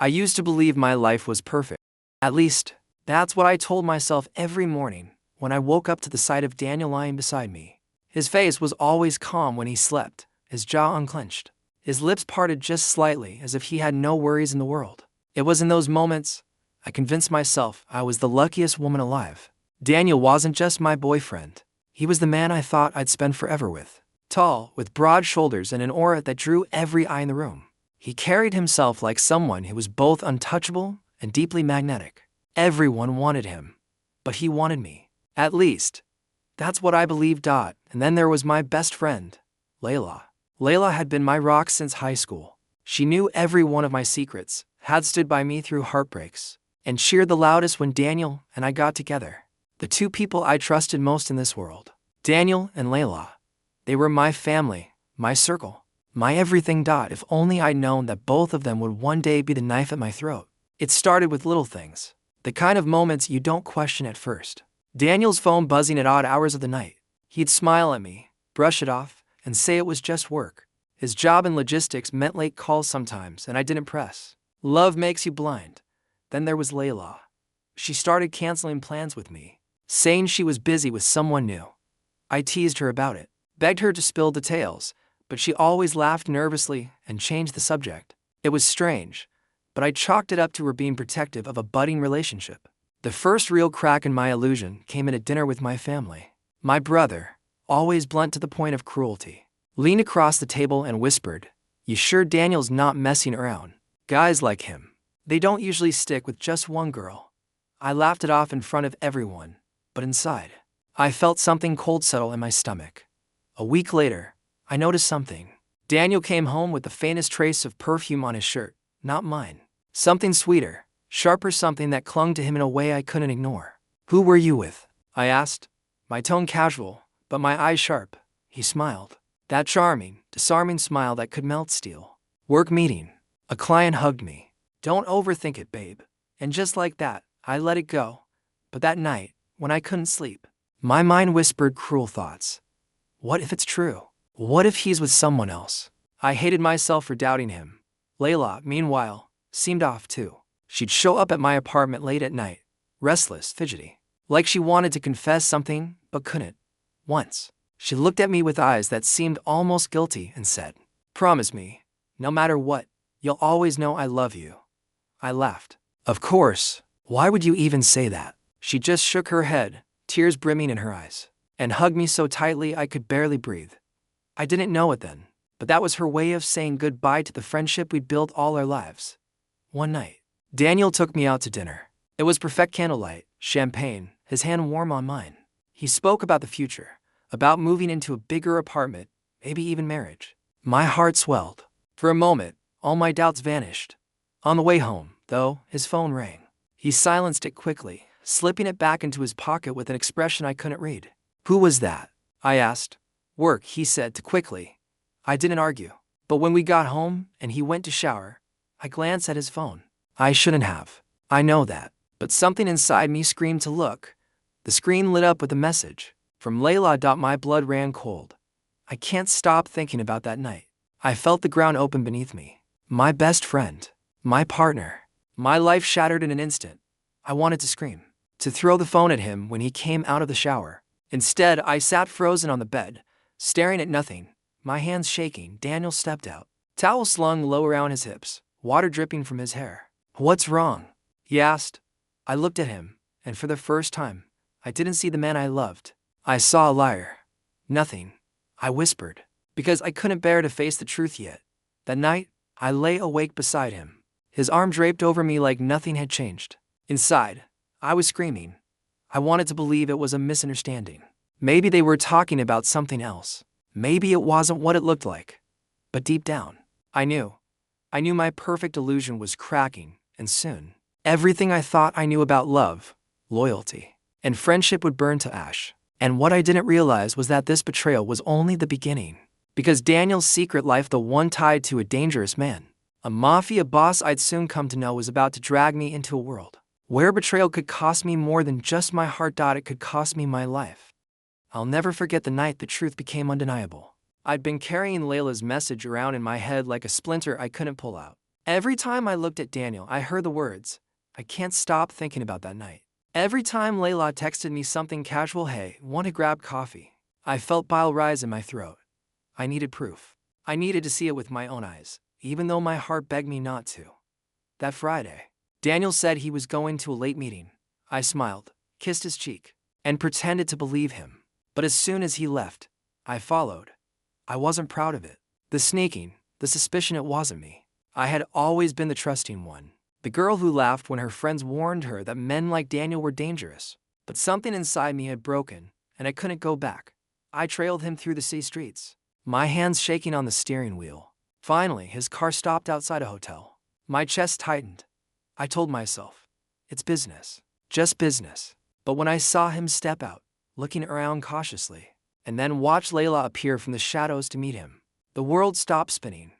I used to believe my life was perfect. At least, that's what I told myself every morning when I woke up to the sight of Daniel lying beside me. His face was always calm when he slept, his jaw unclenched, his lips parted just slightly as if he had no worries in the world. It was in those moments I convinced myself I was the luckiest woman alive. Daniel wasn't just my boyfriend. He was the man I thought I'd spend forever with. Tall, with broad shoulders and an aura that drew every eye in the room. He carried himself like someone who was both untouchable and deeply magnetic. Everyone wanted him, but he wanted me. At least, that's what I believed. And then there was my best friend, Layla. Layla had been my rock since high school. She knew every one of my secrets, had stood by me through heartbreaks, and cheered the loudest when Daniel and I got together. The two people I trusted most in this world. Daniel and Layla. They were my family, my circle, my everything. If only I'd known that both of them would one day be the knife at my throat. It started with little things. The kind of moments you don't question at first. Daniel's phone buzzing at odd hours of the night. He'd smile at me, brush it off, and say it was just work. His job in logistics meant late calls sometimes, and I didn't press. Love makes you blind. Then there was Layla. She started canceling plans with me, saying she was busy with someone new. I teased her about it, begged her to spill details, but she always laughed nervously and changed the subject. It was strange, but I chalked it up to her being protective of a budding relationship. The first real crack in my illusion came at a dinner with my family. My brother, always blunt to the point of cruelty, leaned across the table and whispered, "You sure Daniel's not messing around? Guys like him, they don't usually stick with just one girl." I laughed it off in front of everyone, but inside, I felt something cold settle in my stomach. A week later, I noticed something. Daniel came home with the faintest trace of perfume on his shirt, not mine. Something sweeter, sharper, something that clung to him in a way I couldn't ignore. "Who were you with?" I asked, my tone casual, but my eyes sharp. He smiled. That charming, disarming smile that could melt steel. "Work meeting. A client hugged me." "Don't overthink it, babe." And just like that, I let it go. But that night, when I couldn't sleep, my mind whispered cruel thoughts. What if it's true? What if he's with someone else? I hated myself for doubting him. Layla, meanwhile, seemed off too. She'd show up at my apartment late at night, restless, fidgety, like she wanted to confess something, but couldn't. Once, she looked at me with eyes that seemed almost guilty and said, "Promise me, no matter what, you'll always know I love you." I laughed. "Of course, why would you even say that?" She just shook her head, tears brimming in her eyes, and hugged me so tightly I could barely breathe. I didn't know it then, but that was her way of saying goodbye to the friendship we'd built all our lives. One night, Daniel took me out to dinner. It was perfect candlelight, champagne, his hand warm on mine. He spoke about the future, about moving into a bigger apartment, maybe even marriage. My heart swelled. For a moment, all my doubts vanished. On the way home, though, his phone rang. He silenced it quickly, slipping it back into his pocket with an expression I couldn't read. "Who was that?" I asked. "Work," he said too quickly. I didn't argue. But when we got home and he went to shower, I glanced at his phone. I shouldn't have. I know that. But something inside me screamed to look. The screen lit up with a message. From Layla. My blood ran cold. I can't stop thinking about that night. I felt the ground open beneath me. My best friend. My partner. My life shattered in an instant. I wanted to scream, to throw the phone at him when he came out of the shower. Instead, I sat frozen on the bed, staring at nothing, my hands shaking. Daniel stepped out, towel slung low around his hips, water dripping from his hair. "What's wrong?" he asked. I looked at him, and for the first time, I didn't see the man I loved. I saw a liar. "Nothing," I whispered, because I couldn't bear to face the truth yet. That night, I lay awake beside him, his arm draped over me like nothing had changed. Inside, I was screaming. I wanted to believe it was a misunderstanding. Maybe they were talking about something else. Maybe it wasn't what it looked like. But deep down, I knew. I knew my perfect illusion was cracking, and soon, everything I thought I knew about love, loyalty, and friendship would burn to ash. And what I didn't realize was that this betrayal was only the beginning. Because Daniel's secret life, the one tied to a dangerous man, a mafia boss I'd soon come to know, was about to drag me into a world where betrayal could cost me more than just my heart. It could cost me my life. I'll never forget the night the truth became undeniable. I'd been carrying Layla's message around in my head like a splinter I couldn't pull out. Every time I looked at Daniel, I heard the words, I can't stop thinking about that night. Every time Layla texted me something casual, hey, want to grab coffee? I felt bile rise in my throat. I needed proof. I needed to see it with my own eyes, even though my heart begged me not to. That Friday, Daniel said he was going to a late meeting. I smiled, kissed his cheek, and pretended to believe him. But as soon as he left, I followed. I wasn't proud of it. The sneaking, the suspicion, it wasn't me. I had always been the trusting one. The girl who laughed when her friends warned her that men like Daniel were dangerous. But something inside me had broken, and I couldn't go back. I trailed him through the city streets, my hands shaking on the steering wheel. Finally, his car stopped outside a hotel. My chest tightened. I told myself, it's business, just business. But when I saw him step out, looking around cautiously, and then watch Layla appear from the shadows to meet him, the world stopped spinning.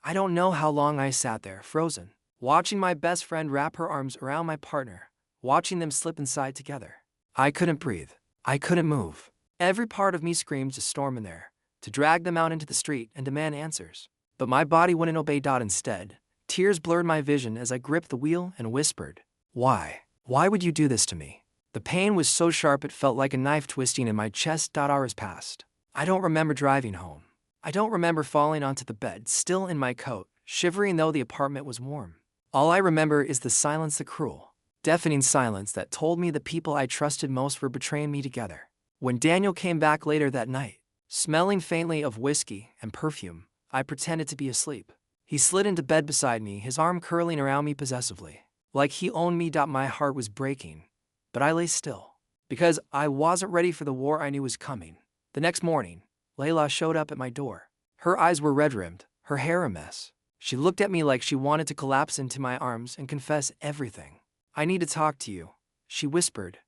I don't know how long I sat there, frozen, watching my best friend wrap her arms around my partner, watching them slip inside together. I couldn't breathe. I couldn't move. Every part of me screamed to storm in there, to drag them out into the street and demand answers. But my body wouldn't obey. Instead, tears blurred my vision as I gripped the wheel and whispered, why? Why would you do this to me? The pain was so sharp it felt like a knife twisting in my chest. Hours passed. I don't remember driving home. I don't remember falling onto the bed, still in my coat, shivering though the apartment was warm. All I remember is the silence, the cruel, deafening silence that told me the people I trusted most were betraying me together. When Daniel came back later that night, smelling faintly of whiskey and perfume, I pretended to be asleep. He slid into bed beside me, his arm curling around me possessively, like he owned me. My heart was breaking, but I lay still, because I wasn't ready for the war I knew was coming. The next morning, Layla showed up at my door. Her eyes were red-rimmed, her hair a mess. She looked at me like she wanted to collapse into my arms and confess everything. I need to talk to you, she whispered.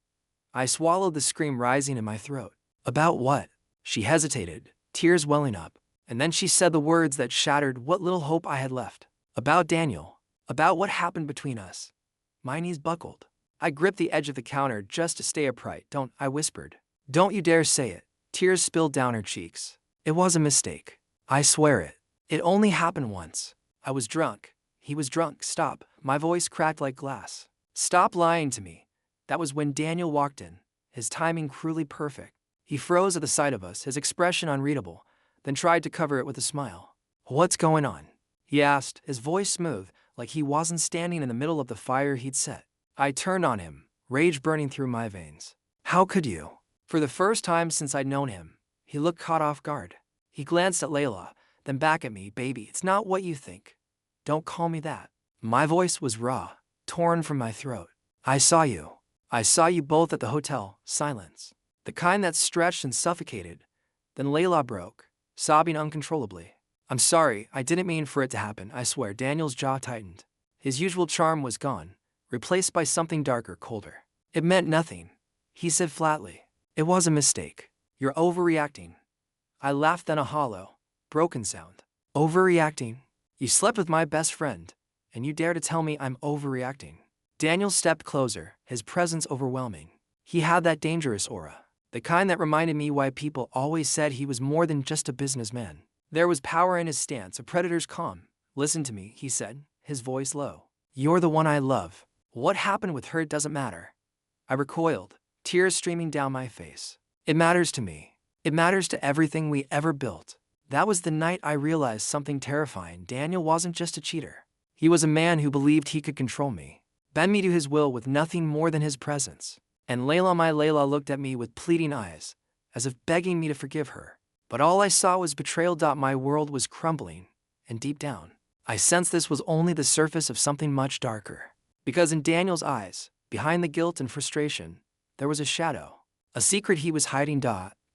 I swallowed the scream rising in my throat. About what? She hesitated, tears welling up, and then she said the words that shattered what little hope I had left. About Daniel. About what happened between us. My knees buckled. I gripped the edge of the counter just to stay upright. Don't, I whispered. Don't you dare say it. Tears spilled down her cheeks. It was a mistake. I swear it. It only happened once. I was drunk. He was drunk. Stop. My voice cracked like glass. Stop lying to me. That was when Daniel walked in, his timing cruelly perfect. He froze at the sight of us, his expression unreadable, then tried to cover it with a smile. What's going on? He asked, his voice smooth, like he wasn't standing in the middle of the fire he'd set. I turned on him, rage burning through my veins. How could you? For the first time since I'd known him, he looked caught off guard. He glanced at Layla, then back at me. Baby, it's not what you think. Don't call me that. My voice was raw, torn from my throat. I saw you. I saw you both at the hotel. Silence. The kind that stretched and suffocated. Then Layla broke, sobbing uncontrollably. I'm sorry, I didn't mean for it to happen, I swear. Daniel's jaw tightened. His usual charm was gone, replaced by something darker, colder. It meant nothing, he said flatly. It was a mistake. You're overreacting. I laughed, then a hollow, broken sound. Overreacting? You slept with my best friend, and you dare to tell me I'm overreacting. Daniel stepped closer, his presence overwhelming. He had that dangerous aura, the kind that reminded me why people always said he was more than just a businessman. There was power in his stance, a predator's calm. Listen to me, he said, his voice low. You're the one I love. What happened with her doesn't matter. I recoiled, tears streaming down my face. It matters to me. It matters to everything we ever built. That was the night I realized something terrifying. Daniel wasn't just a cheater. He was a man who believed he could control me, bend me to his will with nothing more than his presence. And Layla, my Layla, looked at me with pleading eyes, as if begging me to forgive her. But all I saw was betrayal. My world was crumbling, and deep down, I sensed this was only the surface of something much darker. Because in Daniel's eyes, behind the guilt and frustration, there was a shadow, a secret he was hiding.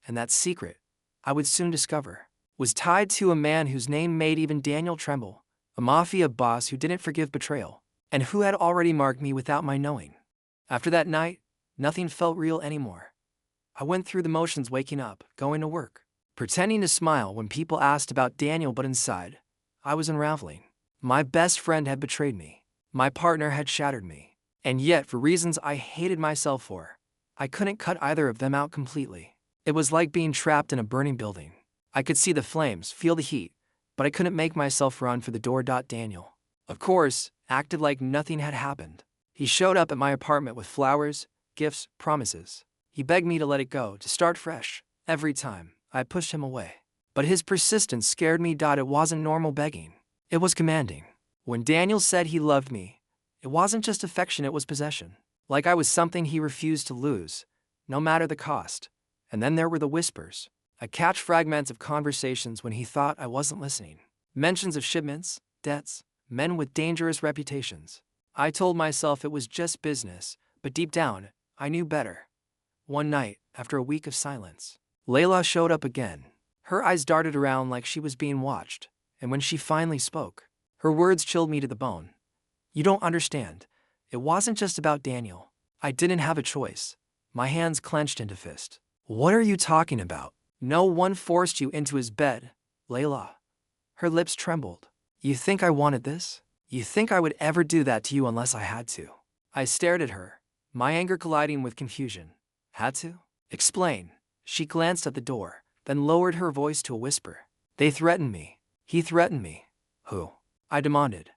And that secret, I would soon discover, was tied to a man whose name made even Daniel tremble, a Mafia boss who didn't forgive betrayal, and who had already marked me without my knowing. After that night, nothing felt real anymore. I went through the motions, waking up, going to work, pretending to smile when people asked about Daniel, but inside, I was unraveling. My best friend had betrayed me. My partner had shattered me. And yet, for reasons I hated myself for, I couldn't cut either of them out completely. It was like being trapped in a burning building. I could see the flames, feel the heat, but I couldn't make myself run for the door. Daniel. Of course, acted like nothing had happened. He showed up at my apartment with flowers, gifts, promises. He begged me to let it go, to start fresh. Every time, I pushed him away. But his persistence scared me. It wasn't normal begging. It was commanding. When Daniel said he loved me, it wasn't just affection, it was possession. Like I was something he refused to lose, no matter the cost. And then there were the whispers. I catch fragments of conversations when he thought I wasn't listening. Mentions of shipments, debts, men with dangerous reputations. I told myself it was just business, but deep down, I knew better. One night, after a week of silence, Layla showed up again. Her eyes darted around like she was being watched, and when she finally spoke, her words chilled me to the bone. You don't understand. It wasn't just about Daniel. I didn't have a choice. My hands clenched into fist. What are you talking about? No one forced you into his bed, Layla. Her lips trembled. You think I wanted this? You think I would ever do that to you unless I had to? I stared at her, my anger colliding with confusion. Had to? Explain. She glanced at the door, then lowered her voice to a whisper. They threatened me. He threatened me. Who? I demanded.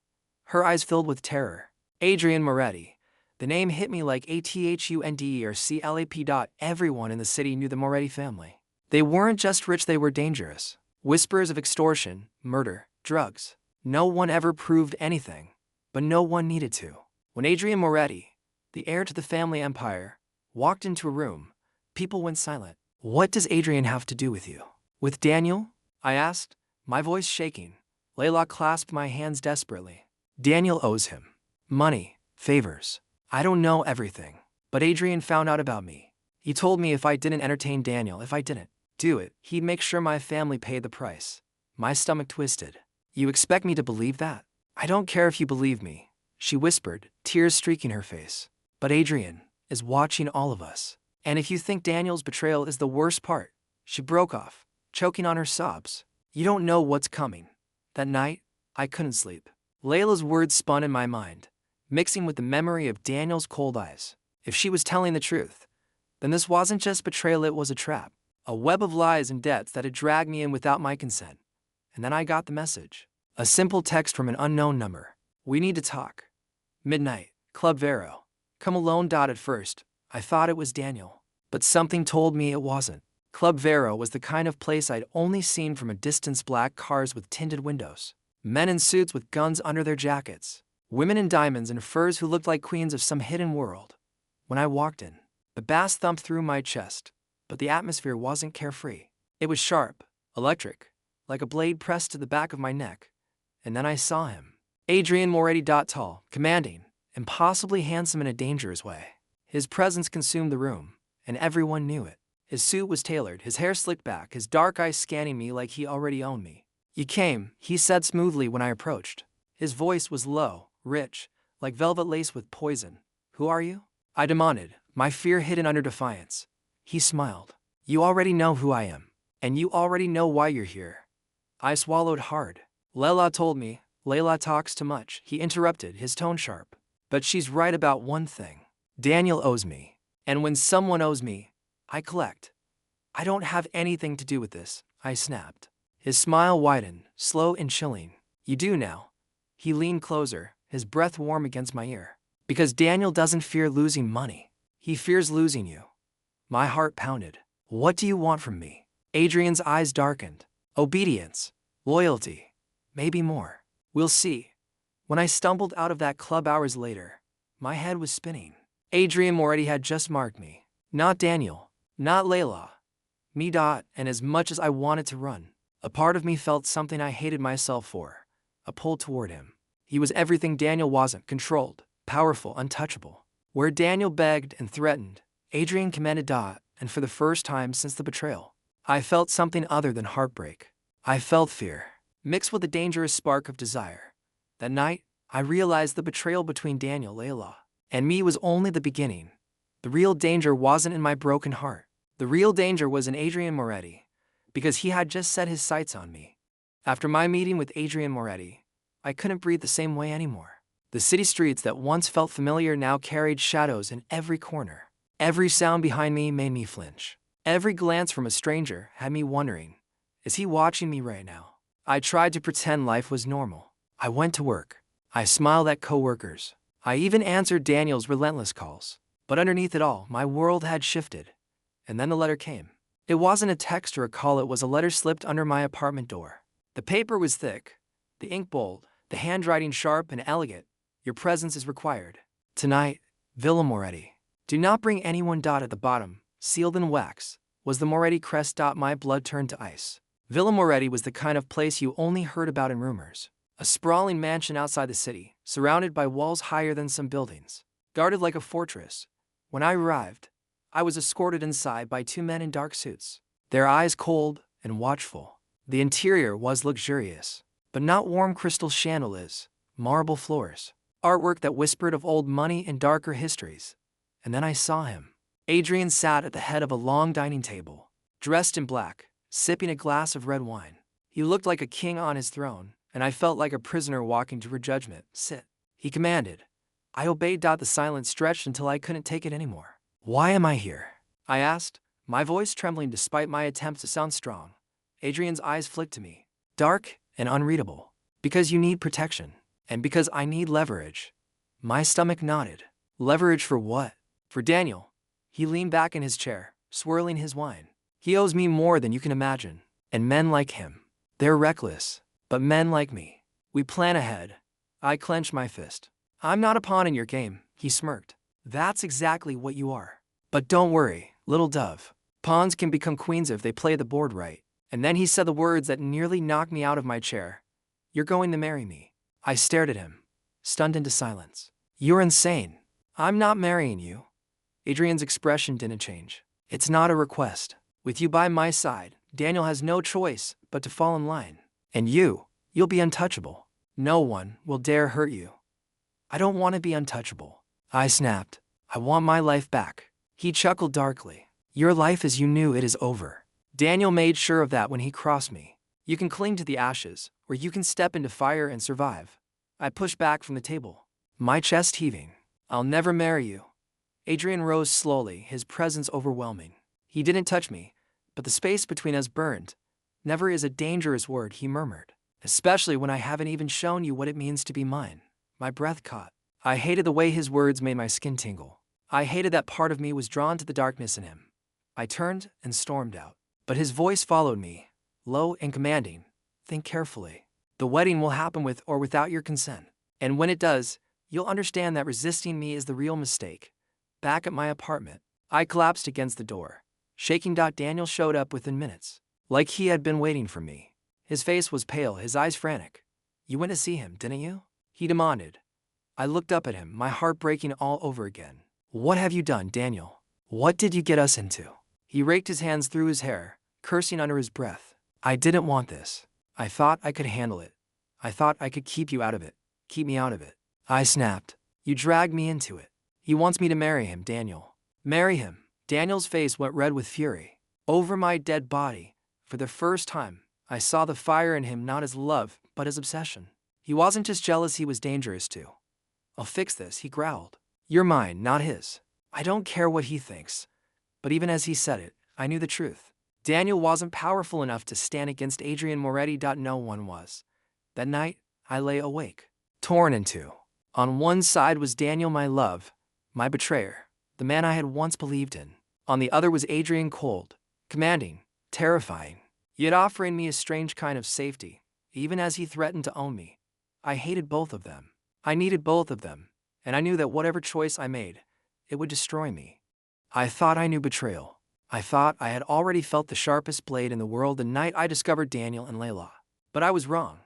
Her eyes filled with terror. Adrian Moretti. The name hit me like ATHUNDE or CLAP. Everyone in the city knew the Moretti family. They weren't just rich, they were dangerous. Whispers of extortion, murder, drugs. No one ever proved anything, but no one needed to. When Adrian Moretti, the heir to the family empire, walked into a room, people went silent. What does Adrian have to do with you? With Daniel? I asked, my voice shaking. Layla clasped my hands desperately. Daniel owes him money, favors. I don't know everything, but Adrian found out about me. He told me if I didn't entertain Daniel, if I didn't do it, he'd make sure my family paid the price. My stomach twisted. You expect me to believe that? I don't care if you believe me, she whispered, tears streaking her face. But Adrian is watching all of us. And if you think Daniel's betrayal is the worst part, she broke off, choking on her sobs. You don't know what's coming. That night, I couldn't sleep. Layla's words spun in my mind, mixing with the memory of Daniel's cold eyes. If she was telling the truth, then this wasn't just betrayal, it was a trap. A web of lies and debts that had dragged me in without my consent. And then I got the message. A simple text from an unknown number. We need to talk. Midnight, Club Vero. Come alone. At first, I thought it was Daniel. But something told me it wasn't. Club Vero was the kind of place I'd only seen from a distance. Black cars with tinted windows. Men in suits with guns under their jackets. Women in diamonds and furs who looked like queens of some hidden world. When I walked in, the bass thumped through my chest, but the atmosphere wasn't carefree. It was sharp, electric, like a blade pressed to the back of my neck. And then I saw him. Adrian Moretti. Tall, commanding, impossibly handsome in a dangerous way. His presence consumed the room, and everyone knew it. His suit was tailored, his hair slicked back, his dark eyes scanning me like he already owned me. You came, he said smoothly when I approached. His voice was low, rich, like velvet lace with poison. Who are you? I demanded, my fear hidden under defiance. He smiled. You already know who I am, and you already know why you're here. I swallowed hard. Layla told me, Layla talks too much, he interrupted, his tone sharp. But she's right about one thing. Daniel owes me. And when someone owes me, I collect. I don't have anything to do with this, I snapped. His smile widened, slow and chilling. You do now. He leaned closer, his breath warm against my ear. Because Daniel doesn't fear losing money. He fears losing you. My heart pounded. What do you want from me? Adrian's eyes darkened. Obedience. Loyalty. Maybe more. We'll see. When I stumbled out of that club hours later, my head was spinning. Adrian Moretti had just marked me. Not Daniel. Not Layla. Me. And as much as I wanted to run, a part of me felt something I hated myself for. A pull toward him. He was everything Daniel wasn't. Controlled, powerful, untouchable. Where Daniel begged and threatened, Adrian commanded. And for the first time since the betrayal, I felt something other than heartbreak. I felt fear, mixed with a dangerous spark of desire. That night, I realized the betrayal between Daniel, Layla, and me was only the beginning. The real danger wasn't in my broken heart. The real danger was in Adrian Moretti, because he had just set his sights on me. After my meeting with Adrian Moretti, I couldn't breathe the same way anymore. The city streets that once felt familiar now carried shadows in every corner. Every sound behind me made me flinch. Every glance from a stranger had me wondering, is he watching me right now? I tried to pretend life was normal. I went to work, I smiled at coworkers. I even answered Daniel's relentless calls. But underneath it all, my world had shifted. And then the letter came. It wasn't a text or a call, it was a letter slipped under my apartment door. The paper was thick, the ink bold, the handwriting sharp and elegant. Your presence is required. Tonight, Villa Moretti. Do not bring anyone. At the bottom, sealed in wax, was the Moretti crest. My blood turned to ice. Villa Moretti was the kind of place you only heard about in rumors. A sprawling mansion outside the city, surrounded by walls higher than some buildings, guarded like a fortress. When I arrived, I was escorted inside by two men in dark suits, their eyes cold and watchful. The interior was luxurious, but not warm crystal chandeliers, marble floors, artwork that whispered of old money and darker histories. And then I saw him. Adrian sat at the head of a long dining table, dressed in black, sipping a glass of red wine. He looked like a king on his throne, and I felt like a prisoner walking to her judgment. Sit, he commanded. I obeyed. The silence stretched until I couldn't take it anymore. Why am I here? I asked, my voice trembling despite my attempts to sound strong. Adrian's eyes flicked to me, dark and unreadable. Because you need protection, and because I need leverage. My stomach nodded. Leverage for what? For Daniel. He leaned back in his chair, swirling his wine. He owes me more than you can imagine. And men like him, they're reckless. But men like me, we plan ahead. I clenched my fist. I'm not a pawn in your game, he smirked. That's exactly what you are. But don't worry, little dove. Pawns can become queens if they play the board right. And then he said the words that nearly knocked me out of my chair. You're going to marry me. I stared at him, stunned into silence. You're insane. I'm not marrying you. Adrian's expression didn't change. It's not a request. With you by my side, Daniel has no choice but to fall in line. And you'll be untouchable. No one will dare hurt you. I don't want to be untouchable. I snapped. I want my life back. He chuckled darkly. Your life as you knew it is over. Daniel made sure of that when he crossed me. You can cling to the ashes, or you can step into fire and survive. I pushed back from the table, my chest heaving. I'll never marry you. Adrian rose slowly, his presence overwhelming. He didn't touch me, but the space between us burned. Never is a dangerous word, he murmured. Especially when I haven't even shown you what it means to be mine. My breath caught. I hated the way his words made my skin tingle. I hated that part of me was drawn to the darkness in him. I turned and stormed out. But his voice followed me, low and commanding. Think carefully. The wedding will happen with or without your consent. And when it does, you'll understand that resisting me is the real mistake. Back at my apartment, I collapsed against the door, shaking. Daniel showed up within minutes, like he had been waiting for me. His face was pale, his eyes frantic. You went to see him, didn't you? He demanded. I looked up at him, my heart breaking all over again. What have you done, Daniel? What did you get us into? He raked his hands through his hair, cursing under his breath. I didn't want this. I thought I could handle it. I thought I could keep you out of it. Keep me out of it. I snapped. You dragged me into it. He wants me to marry him, Daniel. Marry him. Daniel's face went red with fury. Over my dead body, for the first time, I saw the fire in him, not as love, but as obsession. He wasn't just jealous, he was dangerous too. I'll fix this, he growled. You're mine, not his. I don't care what he thinks. But even as he said it, I knew the truth. Daniel wasn't powerful enough to stand against Adrian Moretti. No one was. That night, I lay awake, torn in two. On one side was Daniel, my love, my betrayer, the man I had once believed in. On the other was Adrian, cold, commanding, terrifying, yet offering me a strange kind of safety, even as he threatened to own me. I hated both of them. I needed both of them, and I knew that whatever choice I made, it would destroy me. I thought I knew betrayal. I thought I had already felt the sharpest blade in the world the night I discovered Daniel and Layla. But I was wrong.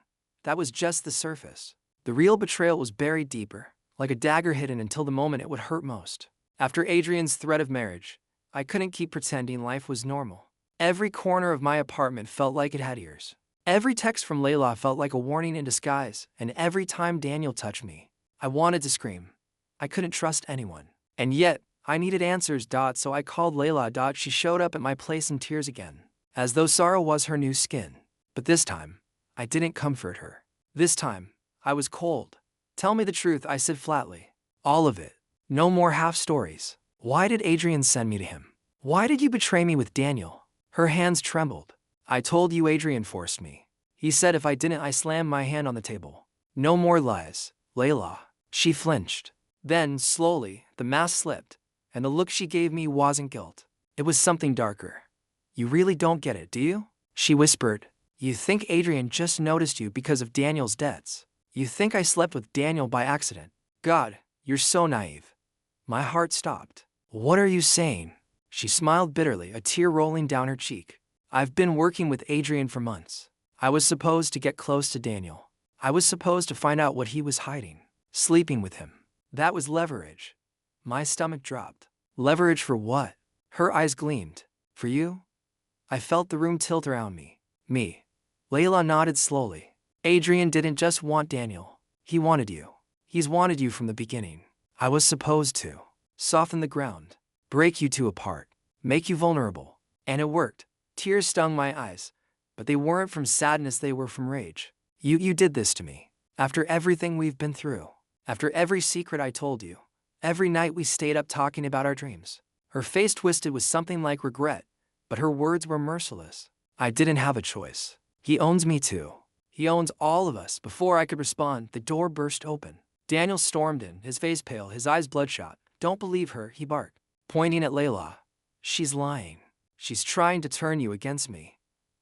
That was just the surface. The real betrayal was buried deeper, like a dagger hidden until the moment it would hurt most. After Adrian's threat of marriage, I couldn't keep pretending life was normal. Every corner of my apartment felt like it had ears. Every text from Layla felt like a warning in disguise, and every time Daniel touched me, I wanted to scream. I couldn't trust anyone. And yet, I needed answers. So I called Layla. She showed up at my place in tears again, as though sorrow was her new skin. But this time, I didn't comfort her. This time, I was cold. Tell me the truth, I said flatly. All of it. No more half stories. Why did Adrian send me to him? Why did you betray me with Daniel? Her hands trembled. I told you Adrian forced me. He said if I didn't, I slammed my hand on the table. No more lies. Layla. She flinched. Then, slowly, the mask slipped, and the look she gave me wasn't guilt. It was something darker. You really don't get it, do you? She whispered. You think Adrian just noticed you because of Daniel's debts. You think I slept with Daniel by accident. God, you're so naive. My heart stopped. What are you saying? She smiled bitterly, a tear rolling down her cheek. I've been working with Adrian for months. I was supposed to get close to Daniel. I was supposed to find out what he was hiding. Sleeping with him. That was leverage. My stomach dropped. Leverage for what? Her eyes gleamed. For you? I felt the room tilt around me. Me. Layla nodded slowly. Adrian didn't just want Daniel. He wanted you. He's wanted you from the beginning. I was supposed to soften the ground, break you two apart, make you vulnerable. And it worked. Tears stung my eyes, but they weren't from sadness, they were from rage. You did this to me. After everything we've been through. After every secret I told you. Every night we stayed up talking about our dreams. Her face twisted with something like regret, but her words were merciless. I didn't have a choice. He owns me too. He owns all of us. Before I could respond, the door burst open. Daniel stormed in, his face pale, his eyes bloodshot. Don't believe her, he barked, pointing at Layla. She's lying. She's trying to turn you against me.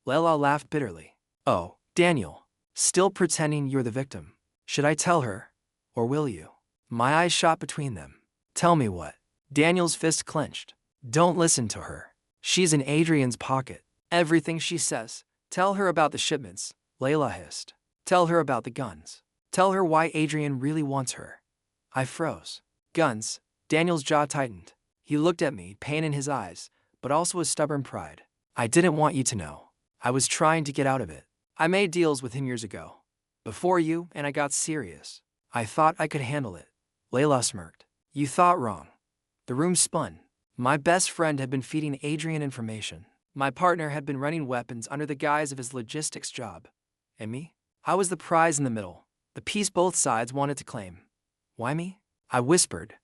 Layla laughed bitterly. Oh, Daniel, still pretending you're the victim. Should I tell her? Or will you? My eyes shot between them. Tell me what? Daniel's fist clenched. Don't listen to her. She's in Adrian's pocket. Everything she says. Tell her about the shipments, Layla hissed. Tell her about the guns. Tell her why Adrian really wants her. I froze. Guns. Daniel's jaw tightened. He looked at me, pain in his eyes, but also a stubborn pride. I didn't want you to know. I was trying to get out of it. I made deals with him years ago. Before you, and I got serious. I thought I could handle it. Layla smirked. You thought wrong. The room spun. My best friend had been feeding Adrian information. My partner had been running weapons under the guise of his logistics job. And me? I was the prize in the middle. The piece both sides wanted to claim. Why me? I whispered.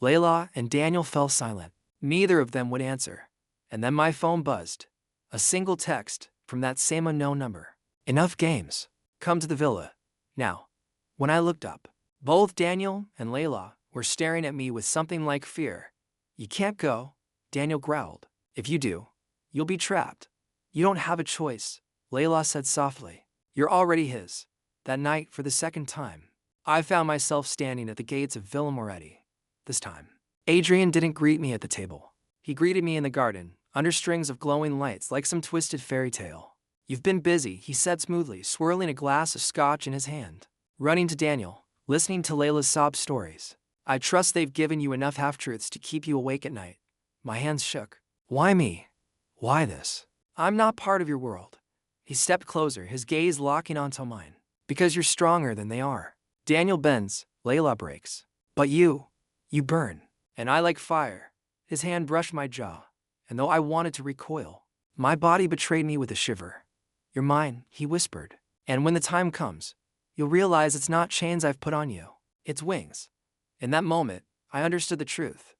Layla and Daniel fell silent. Neither of them would answer. And then my phone buzzed. A single text from that same unknown number. Enough games. Come to the villa. Now. When I looked up, both Daniel and Layla were staring at me with something like fear. You can't go, Daniel growled. If you do, you'll be trapped. You don't have a choice, Layla said softly. You're already his. That night, for the second time, I found myself standing at the gates of Villa Moretti. This time, Adrian didn't greet me at the table. He greeted me in the garden, under strings of glowing lights like some twisted fairy tale. You've been busy, he said smoothly, swirling a glass of scotch in his hand. Running to Daniel, listening to Layla's sob stories. I trust they've given you enough half-truths to keep you awake at night. My hands shook. Why me? Why this? I'm not part of your world. He stepped closer, his gaze locking onto mine. Because you're stronger than they are. Daniel bends, Layla breaks. But you burn. And I like fire. His hand brushed my jaw. And though I wanted to recoil, my body betrayed me with a shiver. You're mine, he whispered. And when the time comes, you'll realize it's not chains I've put on you. It's wings. In that moment, I understood the truth.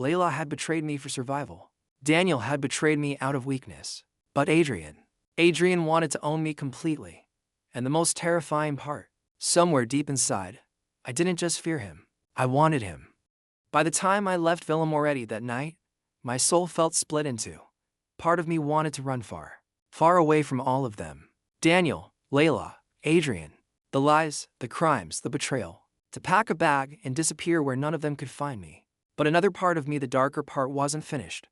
Layla had betrayed me for survival. Daniel had betrayed me out of weakness. But Adrian wanted to own me completely. And the most terrifying part, somewhere deep inside, I didn't just fear him. I wanted him. By the time I left Villa Moretti that night, my soul felt split in two. Part of me wanted to run far away from all of them. Daniel, Layla, Adrian. The lies, the crimes, the betrayal. To pack a bag and disappear where none of them could find me. But another part of me, the darker part, wasn't finished.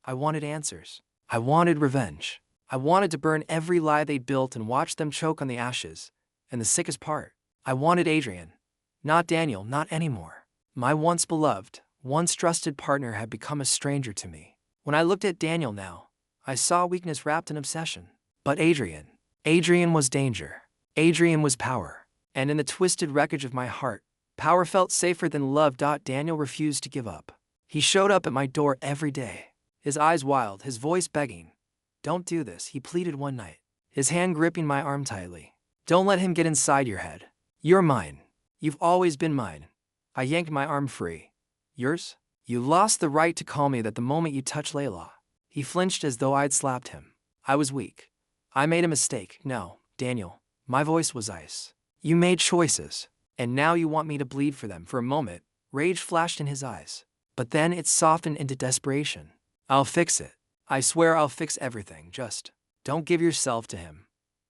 I wanted answers. I wanted revenge. I wanted to burn every lie they built and watch them choke on the ashes. And the sickest part, I wanted Adrian. Not Daniel, not anymore. My once beloved, once trusted partner had become a stranger to me. When I looked at Daniel now, I saw weakness wrapped in obsession. But Adrian was danger. Adrian was power. And in the twisted wreckage of my heart, power felt safer than love. Daniel refused to give up. He showed up at my door every day. His eyes wild, his voice begging. Don't do this, he pleaded one night, his hand gripping my arm tightly. Don't let him get inside your head. You're mine. You've always been mine. I yanked my arm free. Yours? You lost the right to call me that the moment you touched Layla. He flinched as though I'd slapped him. I was weak. I made a mistake. No, Daniel. My voice was ice. You made choices. And now you want me to bleed for them. For a moment, rage flashed in his eyes. But then it softened into desperation. I'll fix it. I swear I'll fix everything. Just don't give yourself to him.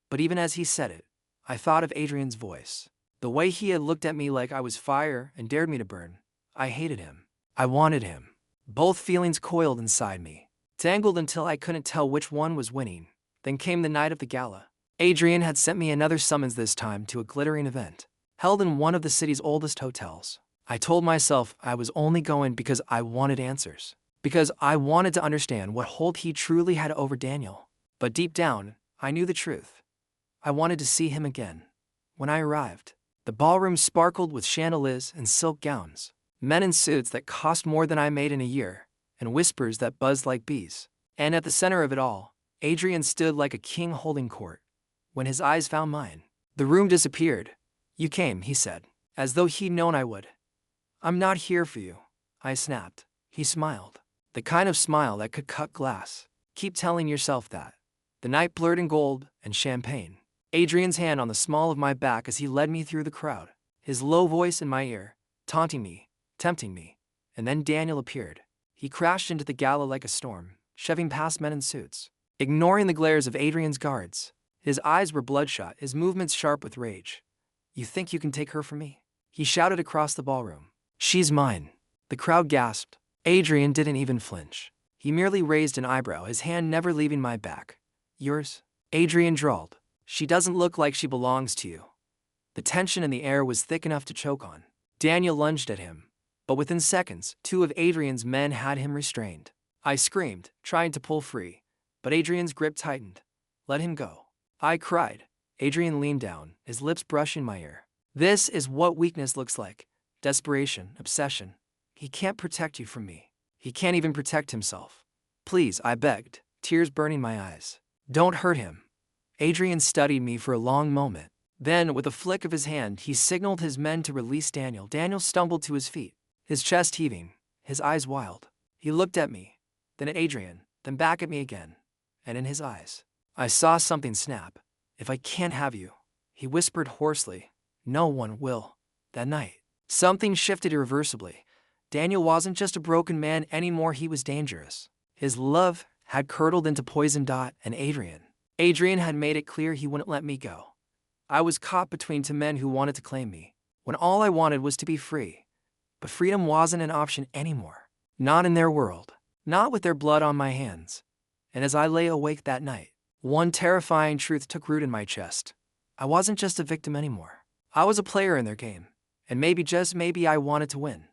But even as he said it, I thought of Adrian's voice. The way he had looked at me like I was fire and dared me to burn. I hated him. I wanted him. Both feelings coiled inside me, tangled until I couldn't tell which one was winning. Then came the night of the gala. Adrian had sent me another summons, this time to a glittering event, held in one of the city's oldest hotels. I told myself I was only going because I wanted answers, because I wanted to understand what hold he truly had over Daniel. But deep down, I knew the truth. I wanted to see him again. When I arrived, the ballroom sparkled with chandeliers and silk gowns, men in suits that cost more than I made in a year, and whispers that buzzed like bees. And at the center of it all, Adrian stood like a king holding court. When his eyes found mine, the room disappeared. You came, he said, as though he'd known I would. I'm not here for you, I snapped. He smiled, the kind of smile that could cut glass. Keep telling yourself that. The night blurred in gold and champagne. Adrian's hand on the small of my back as he led me through the crowd, his low voice in my ear, taunting me, tempting me. And then Daniel appeared. He crashed into the gala like a storm, shoving past men in suits, ignoring the glares of Adrian's guards. His eyes were bloodshot, his movements sharp with rage. You think you can take her from me? He shouted across the ballroom. She's mine. The crowd gasped. Adrian didn't even flinch. He merely raised an eyebrow, his hand never leaving my back. Yours? Adrian drawled. She doesn't look like she belongs to you. The tension in the air was thick enough to choke on. Daniel lunged at him, but within seconds, two of Adrian's men had him restrained. I screamed, trying to pull free, but Adrian's grip tightened. Let him go, I cried. Adrian leaned down, his lips brushing my ear. This is what weakness looks like. Desperation, obsession. He can't protect you from me. He can't even protect himself. Please, I begged, tears burning my eyes. Don't hurt him. Adrian studied me for a long moment. Then, with a flick of his hand, he signaled his men to release Daniel. Daniel stumbled to his feet, his chest heaving, his eyes wild. He looked at me, then at Adrian, then back at me again. And in his eyes, I saw something snap. If I can't have you, he whispered hoarsely, no one will. That night, something shifted irreversibly. Daniel wasn't just a broken man anymore, he was dangerous. His love had curdled into poison. And Adrian had made it clear he wouldn't let me go. I was caught between two men who wanted to claim me, when all I wanted was to be free. But freedom wasn't an option anymore. Not in their world. Not with their blood on my hands. And as I lay awake that night, one terrifying truth took root in my chest. I wasn't just a victim anymore. I was a player in their game. And maybe, just maybe, I wanted to win.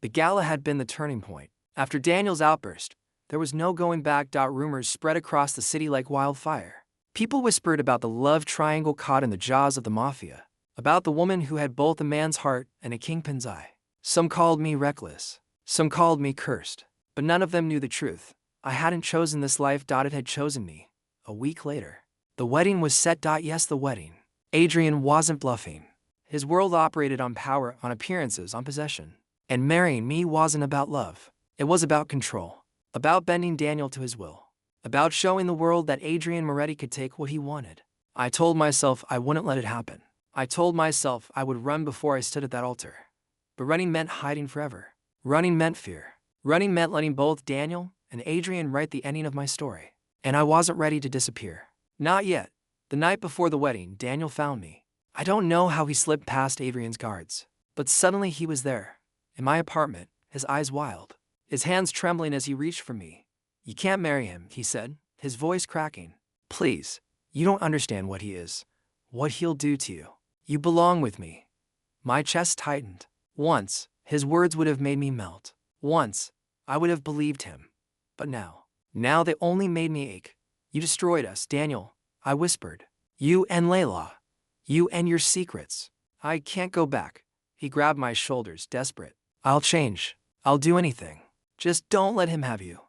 The gala had been the turning point. After Daniel's outburst, there was no going back. Rumors spread across the city like wildfire. People whispered about the love triangle caught in the jaws of the Mafia, about the woman who had both a man's heart and a kingpin's eye. Some called me reckless, some called me cursed, but none of them knew the truth. I hadn't chosen this life. It had chosen me. A week later, the wedding was set. Yes, the wedding. Adrian wasn't bluffing. His world operated on power, on appearances, on possession. And marrying me wasn't about love. It was about control, about bending Daniel to his will. About showing the world that Adrian Moretti could take what he wanted. I told myself I wouldn't let it happen. I told myself I would run before I stood at that altar. But running meant hiding forever. Running meant fear. Running meant letting both Daniel and Adrian write the ending of my story. And I wasn't ready to disappear. Not yet. The night before the wedding, Daniel found me. I don't know how he slipped past Adrian's guards, but suddenly he was there, in my apartment, his eyes wild, his hands trembling as he reached for me. You can't marry him, he said, his voice cracking. Please, you don't understand what he is, what he'll do to you. You belong with me. My chest tightened. Once, his words would have made me melt. Once, I would have believed him. But now they only made me ache. You destroyed us, Daniel, I whispered. You and Layla. You and your secrets. I can't go back. He grabbed my shoulders, desperate. I'll change. I'll do anything. Just don't let him have you.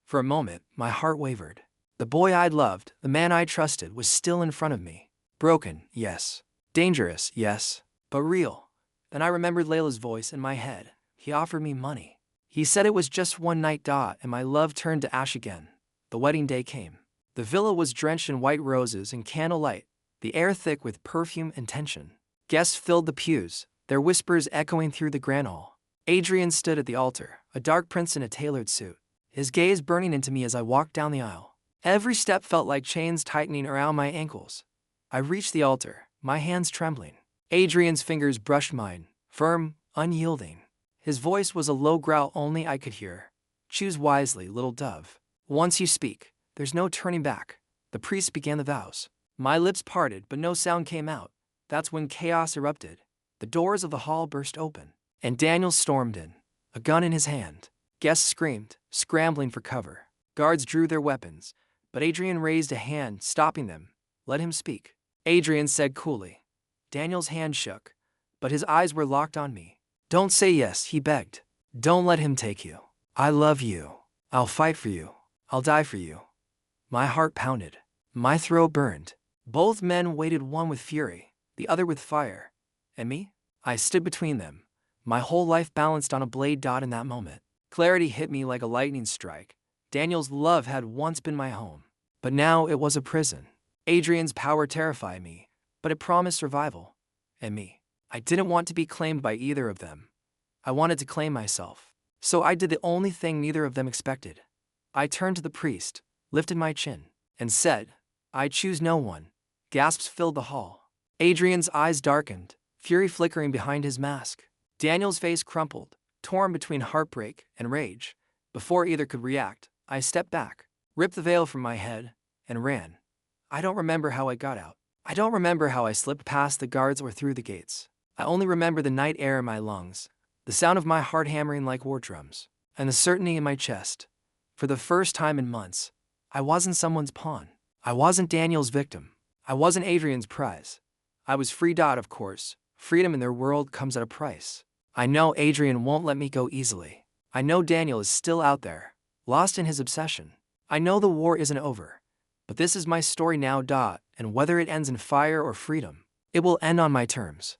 For a moment, my heart wavered. The boy I'd loved, the man I trusted, was still in front of me. Broken, yes. Dangerous, yes. But real. Then I remembered Layla's voice in my head. He offered me money. He said it was just one night. And my love turned to ash again. The wedding day came. The villa was drenched in white roses and candlelight, the air thick with perfume and tension. Guests filled the pews, their whispers echoing through the grand hall. Adrian stood at the altar, a dark prince in a tailored suit, his gaze burning into me as I walked down the aisle. Every step felt like chains tightening around my ankles. I reached the altar, my hands trembling. Adrian's fingers brushed mine, firm, unyielding. His voice was a low growl only I could hear. "Choose wisely, little dove. Once you speak, there's no turning back." The priest began the vows. My lips parted, but no sound came out. That's when chaos erupted. The doors of the hall burst open, and Daniel stormed in, a gun in his hand. Guests screamed, scrambling for cover. Guards drew their weapons, but Adrian raised a hand, stopping them. "Let him speak," Adrian said coolly. Daniel's hand shook, but his eyes were locked on me. "Don't say yes," he begged. "Don't let him take you. I love you. I'll fight for you. I'll die for you." My heart pounded. My throat burned. Both men waited, one with fury, the other with fire. And me? I stood between them, my whole life balanced on a blade dot in that moment. Clarity hit me like a lightning strike. Daniel's love had once been my home, but now it was a prison. Adrian's power terrified me, but it promised survival. And me. I didn't want to be claimed by either of them. I wanted to claim myself. So I did the only thing neither of them expected. I turned to the priest, lifted my chin, and said, "I choose no one." Gasps filled the hall. Adrian's eyes darkened, fury flickering behind his mask. Daniel's face crumpled, torn between heartbreak and rage. Before either could react, I stepped back, ripped the veil from my head, and ran. I don't remember how I got out. I don't remember how I slipped past the guards or through the gates. I only remember the night air in my lungs, the sound of my heart hammering like war drums, and the certainty in my chest. For the first time in months, I wasn't someone's pawn. I wasn't Daniel's victim. I wasn't Adrian's prize. I was free. Of course, freedom in their world comes at a price. I know Adrian won't let me go easily. I know Daniel is still out there, lost in his obsession. I know the war isn't over. But this is my story now. And whether it ends in fire or freedom, it will end on my terms.